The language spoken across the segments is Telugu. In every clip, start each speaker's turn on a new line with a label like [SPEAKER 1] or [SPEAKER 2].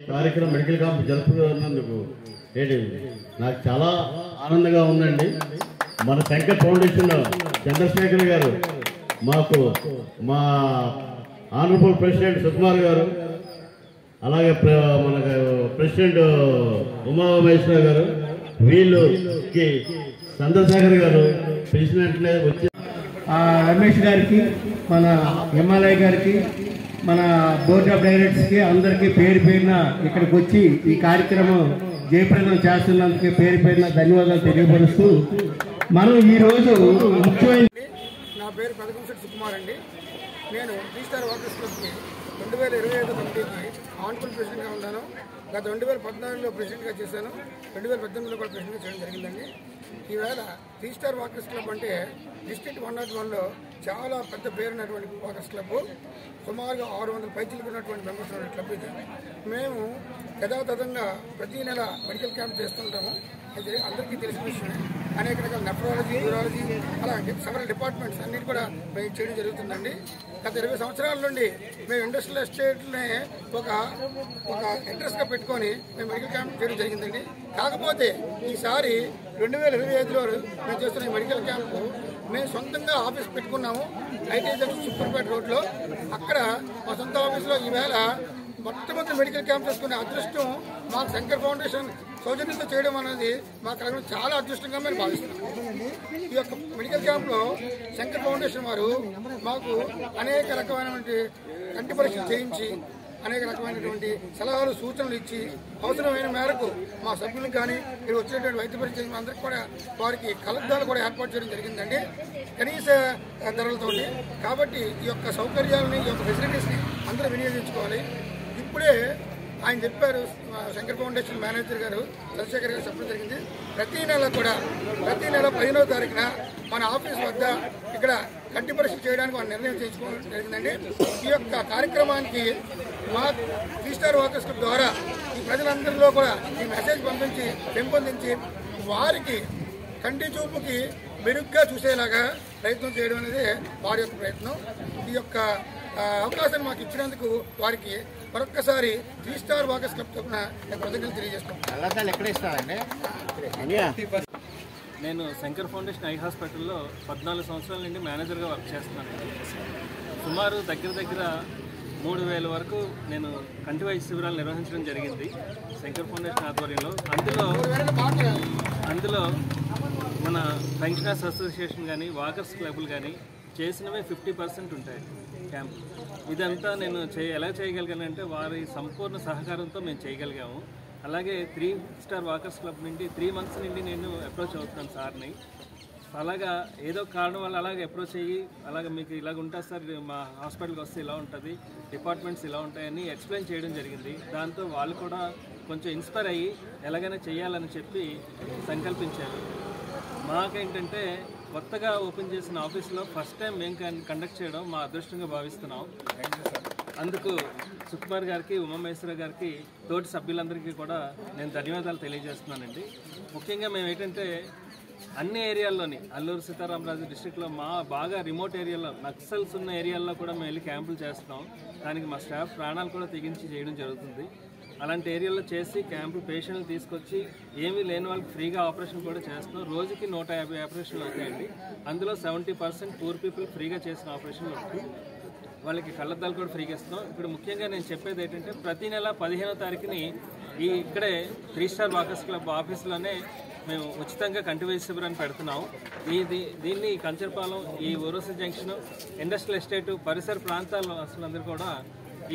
[SPEAKER 1] కార్యక్రమం మెడికల్ క్యాంప్ జరుపుకున్నందుకు నాకు చాలా ఆనందంగా ఉందండి. మన శంకర్ ఫౌండేషన్ చంద్రశేఖర్ గారు మాకు మా ఆనరబుల్ ప్రెసిడెంట్ సుకుమార్ గారు, అలాగే మన ప్రెసిడెంట్ ఉమామహేశ్వర గారు, వీళ్ళకి చంద్రశేఖర్ గారు ప్రెసిడెంట్లే వచ్చి
[SPEAKER 2] రమేష్ గారికి, మన ఎమ్మెల్యే గారికి, మన బోర్డ్ ఆఫ్ డైరెక్టర్స్కి అందరికీ పేరు పేరున ఇక్కడికి వచ్చి ఈ కార్యక్రమం జయప్రదం చేస్తున్నందుకు పేరు పేరున ధన్యవాదాలు తెలియపరుస్తూ మనం ఈరోజు ముఖ్యమైన
[SPEAKER 3] నా పేరు పెదకంశెట్టి సుకుమార్ అండి. నేను 3 స్టార్ వాకర్స్ క్లబ్కి 2025 కమిటీకి ఆన్ఫుల్ ప్రెసిడెంట్గా ఉన్నాను. గత 2014లో ప్రెసిడెంట్గా చేశాను. 2018లో కూడా ప్రెసిడెంట్గా చేయడం జరిగిందండి. ఈవేళ 3 స్టార్ వాకర్స్ క్లబ్ అంటే డిస్ట్రిక్ట్ 101లో చాలా పెద్ద పేరున్నటువంటి వాకర్స్ క్లబ్. సుమారుగా 600 పైచీలకు ఉన్నటువంటి మెంబర్స్ ఉన్న క్లబ్ ఇది. మేము యథాతథంగా ప్రతి నెల మెడికల్ క్యాంప్ చేస్తుంటాము. అది అందరికీ తెలిసిన విషయమే. అనేక రకాల నెఫ్రాలజీ, యూరాలజీ, అలాగే సెవెరల్ డిపార్ట్మెంట్స్ అన్నిటి కూడా మేము చేయడం జరుగుతుందండి. గత 20 సంవత్సరాల నుండి మేము ఇండస్ట్రియల్ ఎస్టేట్ని ఒక ఇంట్రెస్ట్గా పెట్టుకొని మేము మెడికల్ క్యాంప్ చేయడం జరిగిందండి. కాకపోతే ఈసారి 2025లో మేము చేస్తున్న మెడికల్ క్యాంపు మేము సొంతంగా ఆఫీస్ పెట్టుకున్నాము. ఐటీ జంక్షన్ సుప్పర్పేట రోడ్లో. అక్కడ మా సొంత ఆఫీస్లో ఈవేళ మొట్టమొదటి మెడికల్ క్యాంప్ చేసుకునే అదృష్టం మాకు శంకర్ ఫౌండేషన్ సౌజన్యంతో చేయడం అనేది మాకు చాలా అదృష్టంగా మేము భావిస్తున్నాం. ఈ యొక్క మెడికల్ క్యాంప్లో శంకర్ ఫౌండేషన్ వారు మాకు అనేక రకమైనటువంటి కంటి పరీక్షలు చేయించి, అనేక రకమైనటువంటి సలహాలు, సూచనలు ఇచ్చి, అవసరమైన మేరకు మా సభ్యులకు కానీ ఇక్కడ వచ్చినటువంటి వైద్య పరీక్ష అందరికీ కూడా వారికి కలద్దాలు కూడా ఏర్పాటు చేయడం జరిగిందండి, కనీస ధరలతోటి. కాబట్టి ఈ యొక్క సౌకర్యాలని, ఈ యొక్క ఫెసిలిటీస్ని అందరూ వినియోగించుకోవాలి. ఇప్పుడే ఆయన చెప్పారు, శంకర్ ఫౌండేషన్ మేనేజర్ గారు చంద్రశేఖర్ గారు చెప్పడం జరిగింది. ప్రతి నెల 15వ తారీఖున మన ఆఫీస్ వద్ద ఇక్కడ కంటి పరీక్ష చేయడానికి వాళ్ళు నిర్ణయం చేసుకోవడం జరిగిందండి. ఈ యొక్క కార్యక్రమానికి మా 3 స్టార్ వాకర్స్ క్లబ్ ద్వారా ఈ ప్రజలందరిలో కూడా ఈ మెసేజ్ పెంపొందించి వారికి కంటి చూపుకి మెరుగ్గా చూసేలాగా ప్రయత్నం చేయడం అనేది వారి యొక్క ప్రయత్నం. ఈ యొక్క అవకాశాన్ని మాకు ఇచ్చినందుకు వారికి మరొక్కసారి 3 స్టార్ వాకర్స్ క్లబ్ తరఫున కృతజ్ఞతలు తెలియజేస్తాం.
[SPEAKER 4] నేను శంకర్ ఫౌండేషన్ ఐ హాస్పిటల్లో 14 సంవత్సరాల నుండి మేనేజర్గా వర్క్ చేస్తున్నాను. సుమారు దగ్గర 3000 వరకు నేను కంటి వైద్య శిబిరాలు నిర్వహించడం జరిగింది శంకర్ ఫౌండేషన్ ఆధ్వర్యంలో. అందులో మన పెన్షనర్స్ అసోసియేషన్ కానీ, వాకర్స్ క్లబ్లు కానీ చేసినవే 50% ఉంటాయి క్యాంప్. ఇదంతా నేను ఎలా చేయగలిగానంటే వారి సంపూర్ణ సహకారంతో మేము చేయగలిగాము. అలాగే 3 స్టార్ వాకర్స్ క్లబ్ నుండి 3 మంత్స్ నుండి నేను అప్రోచ్ అవుతున్నాను సార్ని. అలాగా ఏదో కారణం వల్ల అలాగే అప్రోచ్ అయ్యి, అలాగే మీకు ఇలాగ ఉంటుంది సార్, మా హాస్పిటల్కి వస్తే ఇలా ఉంటుంది, డిపార్ట్మెంట్స్ ఇలా ఉంటాయని ఎక్స్ప్లెయిన్ చేయడం జరిగింది. దాంతో వాళ్ళు కూడా కొంచెం ఇన్స్పైర్ అయ్యి ఎలాగైనా చేయాలని చెప్పి సంకల్పించారు. మాకేంటంటే కొత్తగా ఓపెన్ చేసిన ఆఫీస్లో ఫస్ట్ టైం మేము కండక్ట్ చేయడం మా అదృష్టంగా భావిస్తున్నాం. అందుకు సుకుమార్ గారికి, ఉమామహేశ్వర గారికి, తోటి సభ్యులందరికీ కూడా నేను ధన్యవాదాలు తెలియజేస్తున్నానండి. ముఖ్యంగా మేము ఏంటంటే అన్ని ఏరియాల్లోని అల్లూరు సీతారామరాజు డిస్ట్రిక్ట్లో బాగా రిమోట్ ఏరియాలో, నక్సల్స్ ఉన్న ఏరియాల్లో కూడా మేము వెళ్ళి క్యాంపులు చేస్తున్నాం. దానికి మా స్టాఫ్ ప్రాణాలు కూడా తెగించి చేయడం జరుగుతుంది. అలాంటి ఏరియాలో చేసి క్యాంపు పేషెంట్లు తీసుకొచ్చి ఏమీ లేని వాళ్ళకి ఫ్రీగా ఆపరేషన్ కూడా చేస్తున్నాం. రోజుకి 150 ఆపరేషన్లు అవుతాయండి. అందులో 70% పూర్ పీపుల్ ఫ్రీగా చేసిన ఆపరేషన్లు అవుతాయి. వాళ్ళకి కళ్ళద్దాలు కూడా ఫ్రీగా ఇస్తున్నాం. ఇప్పుడు ముఖ్యంగా నేను చెప్పేది ఏంటంటే ప్రతి నెల 15వ తారీఖుని ఇక్కడే 3 స్టార్ వాకర్స్ క్లబ్ ఆఫీస్లోనే మేము ఉచితంగా కంటి వైద్య శిబిరాన్ని పెడుతున్నాము. దీన్ని కంచరపాలెం, ఈ ఓరోసి జంక్షన్, ఇండస్ట్రియల్ ఎస్టేట్ పరిసర ప్రాంతాల్లో అసలు కూడా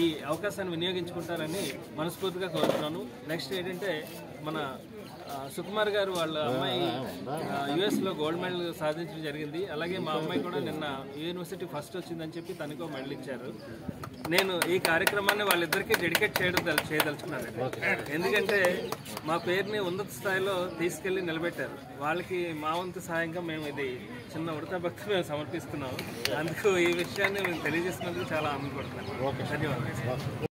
[SPEAKER 4] ఈ అవకాశాన్ని వినియోగించుకుంటారని మనస్ఫూర్తిగా కోరుతున్నాను. నెక్స్ట్ ఏంటంటే మన సుకుమార్ గారు వాళ్ళ అమ్మాయి యుఎస్లో గోల్డ్ మెడల్ సాధించడం జరిగింది. అలాగే మా అమ్మాయి కూడా నిన్న యూనివర్సిటీ ఫస్ట్ వచ్చిందని చెప్పి తనకో మెడల్ ఇచ్చారు. నేను ఈ కార్యక్రమాన్ని వాళ్ళిద్దరికీ డెడికేట్ చేయదలుచుకున్నాను. ఎందుకంటే మా పేరుని ఉన్నత స్థాయిలో తీసుకెళ్లి నిలబెట్టారు. వాళ్ళకి మా వంతు సహాయంగా మేము ఇది చిన్న ఉడతా భక్తి మేము సమర్పిస్తున్నాము. అందుకు ఈ విషయాన్ని మేము తెలియజేసినందుకు చాలా ఆనందపడుతున్నాను. ధన్యవాదాలు.